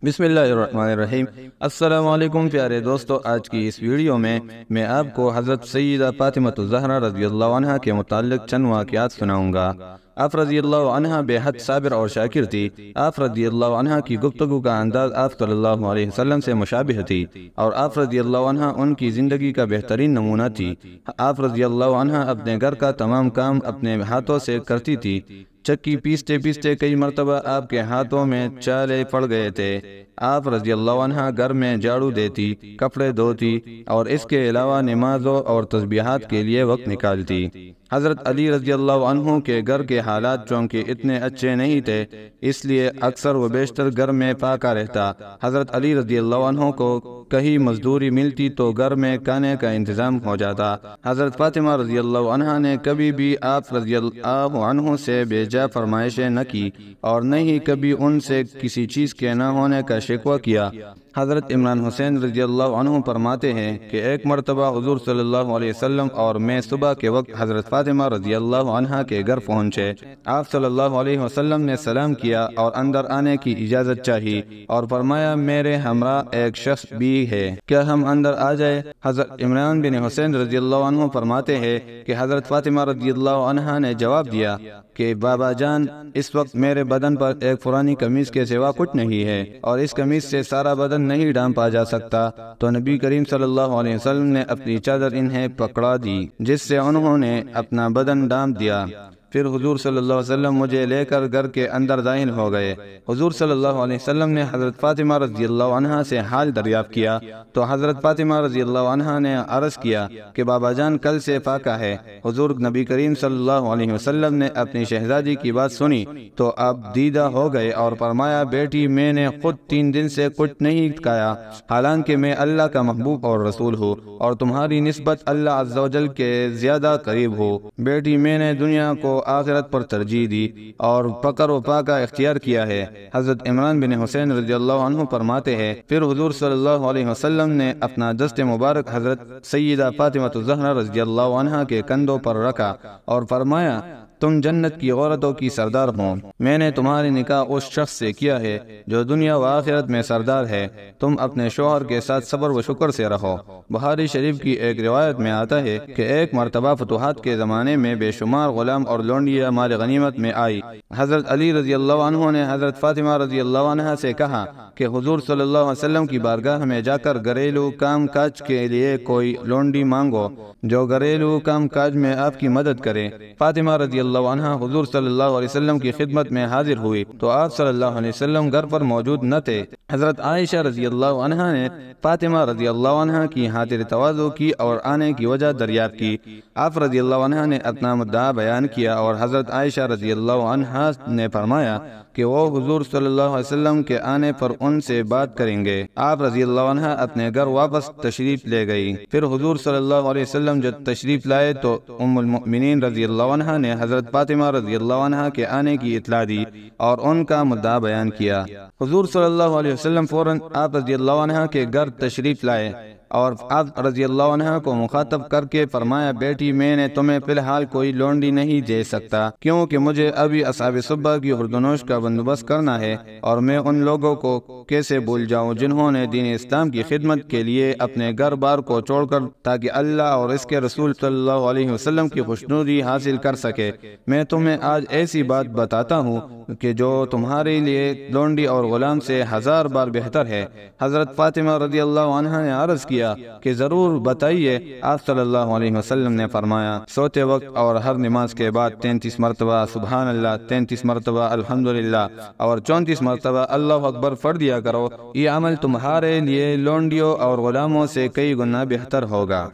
بسم اللہ الرحمن الرحیم۔ السلام علیکم پیارے دوستو، آج کی اس ویڈیو میں آپ کو حضرت سیدہ فاطمہ الزہرا رضی اللہ عنہ کے متعلق چند واقعات سناؤں گا۔ آپ رضی اللہ عنہ بے حد صابر اور شاکر تھی۔ آپ رضی اللہ عنہ کی گفتگو کا انداز آپ صلی اللہ علیہ وسلم سے مشابہ تھی، اور آپ رضی اللہ عنہ ان کی زندگی کا بہترین نمونہ تھی۔ آپ رضی اللہ عنہ اپنے گھر کا تمام کام اپنے ہاتھوں سے کرتی تھی۔ چکی پیستے پیستے کئی مرتبہ آپ کے ہاتھوں میں چالے پڑ گئے تھے۔ آپ رضی اللہ عنہ گھر میں جھاڑو دیتی، کپڑے دھوتی، اور اس کے علاوہ نمازوں اور تسبیحات کے لیے وقت نکالتی۔ حضرت علی رضی اللہ عنہ کے گھر کے حالات چونکہ اتنے اچھے نہیں تھے، اس لیے اکثر و بیشتر گھر میں پاکا رہتا۔ حضرت علی رضی اللہ عنہ کو کہیں مزدوری ملتی تو گھر میں کھانے کا انتظام ہو جاتا۔ حضرت فاطمہ رضی اللہ عنہ نے کبھی بھی آپ رضی اللہ عنہ سے بے جا فرمائشیں نہ کی، اور نہ ہی کبھی ان سے کسی چیز کے نہ ہونے کا شکوہ کیا۔ حضرت عمران حسین رضی اللہ عنہ فرماتے ہیں کہ ایک مرتبہ حضور صلی اللہ علیہ وسلم اور میں صبح کے وقت حضرت فاطمہ رضی اللہ عنہ کے گھر پہنچے۔ آپ صلی اللہ علیہ وسلم نے سلام کیا اور اندر آنے کی اجازت چاہی، اور فرمایا میرے ہمراہ ایک شخص بھی ہے، کیا ہم اندر آ جائے؟ حضرت عمران بن حسین رضی اللہ عنہ فرماتے ہیں کہ حضرت فاطمہ رضی اللہ عنہ نے جواب دیا کہ بابا جان، اس وقت میرے بدن پر ایک پرانی قمیض کے سوا کچھ نہیں ہے، اور اس قمیض سے سارا بدن نہیں ڈھانپا جا سکتا۔ تو نبی کریم صلی اللہ علیہ وسلم نے اپنی چادر انہیں پکڑا دی، جس سے انہوں نے اپنا بدن ڈھانپ دیا۔ پھر حضور صلی اللہ علیہ وسلم مجھے لے کر گھر کے اندر داخل ہو گئے۔ حضور صلی اللہ علیہ وسلم نے حضرت فاطمہ رضی اللہ عنہ سے حال دریافت کیا، تو حضرت فاطمہ رضی اللہ عنہ نے عرض کیا کہ بابا جان کل سے پاکا ہے۔ حضور نبی کریم صلی اللہ علیہ وسلم نے اپنی شہزادی کی بات سنی تو آپ دیدہ ہو گئے اور فرمایا بیٹی، میں نے خود 3 دن سے کچھ نہیں کھایا، حالانکہ میں اللہ کا محبوب اور رسول ہوں، اور تمہاری نسبت اللہ عز و جل کے زیادہ قریب ہو۔ بیٹی، میں نے دنیا کو آخرت پر ترجیح دی اور فقر و پاکہ اختیار کیا ہے۔ حضرت عمران بن حسین رضی اللہ عنہ فرماتے ہیں پھر حضور صلی اللہ علیہ وسلم نے اپنا دست مبارک حضرت سیدہ فاطمہ الزہرا رضی اللہ عنہ کے کندھوں پر رکھا اور فرمایا تم جنت کی عورتوں کی سردار ہو۔ میں نے تمہاری نکاح اس شخص سے کیا ہے جو دنیا و آخرت میں سردار ہے۔ تم اپنے شوہر کے ساتھ صبر و شکر سے رہو۔ بخاری شریف کی ایک روایت میں آتا ہے کہ ایک مرتبہ فتوحات کے زمانے میں بے شمار غلام اور لونڈیاں مال غنیمت میں آئی۔ حضرت علی رضی اللہ عنہ نے حضرت فاطمہ رضی اللہ عنہ سے کہا کہ حضور صلی اللہ علیہ وسلم کی بارگاہ میں جا کر گھریلو کام کاج کے لیے کوئی لونڈی مانگو جو گھریلو کام کاج میں آپ کی مدد کرے۔ فاطمہ رضی اللہ عنہ حضور صلی اللہ علیہ وسلم کی خدمت میں حاضر ہوئی تو آپ صلی اللہ علیہ وسلم گھر پر موجود نہ تھے۔ حضرت عائشہ رضی اللہ عنہ نے فاطمہ رضی اللہ عنہ کی خاطر تواضع کی اور آنے کی وجہ دریافت کی۔ آپ رضی اللہ عنہ نے اپنا مدعا بیان کیا اور حضرت عائشہ رضی اللہ عنہ نے فرمایا کہ وہ حضور صلی اللہ علیہ وسلم کے آنے پر ان سے بات کریں گے۔ آپ رضی اللہ عنہ اپنے گھر واپس تشریف لے گئی۔ پھر حضور صلی اللہ علیہ وسلم جب تشریف لائے تو ام المؤمنین رضی اللہ عنہ نے حضرت فاطمہ رضی اللہ عنہ کے آنے کی اطلاع دی اور ان کا مدعا بیان کیا۔ حضور صلی اللہ علیہ وسلم فوراً آپ رضی اللہ عنہ کے گھر تشریف لائے اور آپ رضی اللہ عنہ کو مخاطب کر کے فرمایا بیٹی، میں نے تمہیں فی الحال کوئی لونڈی نہیں دے سکتا، کیونکہ مجھے ابھی اصحاب صبح کی خوردنوش کا بندوبست کرنا ہے، اور میں ان لوگوں کو کیسے بھول جاؤں جنہوں نے دین اسلام کی خدمت کے لیے اپنے گھر بار کو چھوڑ کر تاکہ اللہ اور اس کے رسول صلی اللہ علیہ وسلم کی خوشنودی حاصل کر سکے۔ میں تمہیں آج ایسی بات بتاتا ہوں کہ جو تمہارے لیے لونڈی اور غلام سے 1000 بار بہتر ہے۔ حضرت فاطمہ رضی اللہ عنہ نے عرض کیا کہ ضرور بتائیے۔ آپ صلی اللہ علیہ وسلم نے فرمایا سوتے وقت اور ہر نماز کے بعد 33 مرتبہ سبحان اللہ، 33 مرتبہ الحمدللہ اور 34 مرتبہ اللہ اکبر پڑھ دیا کرو۔ یہ عمل تمہارے لیے لونڈیوں اور غلاموں سے کئی گنا بہتر ہوگا۔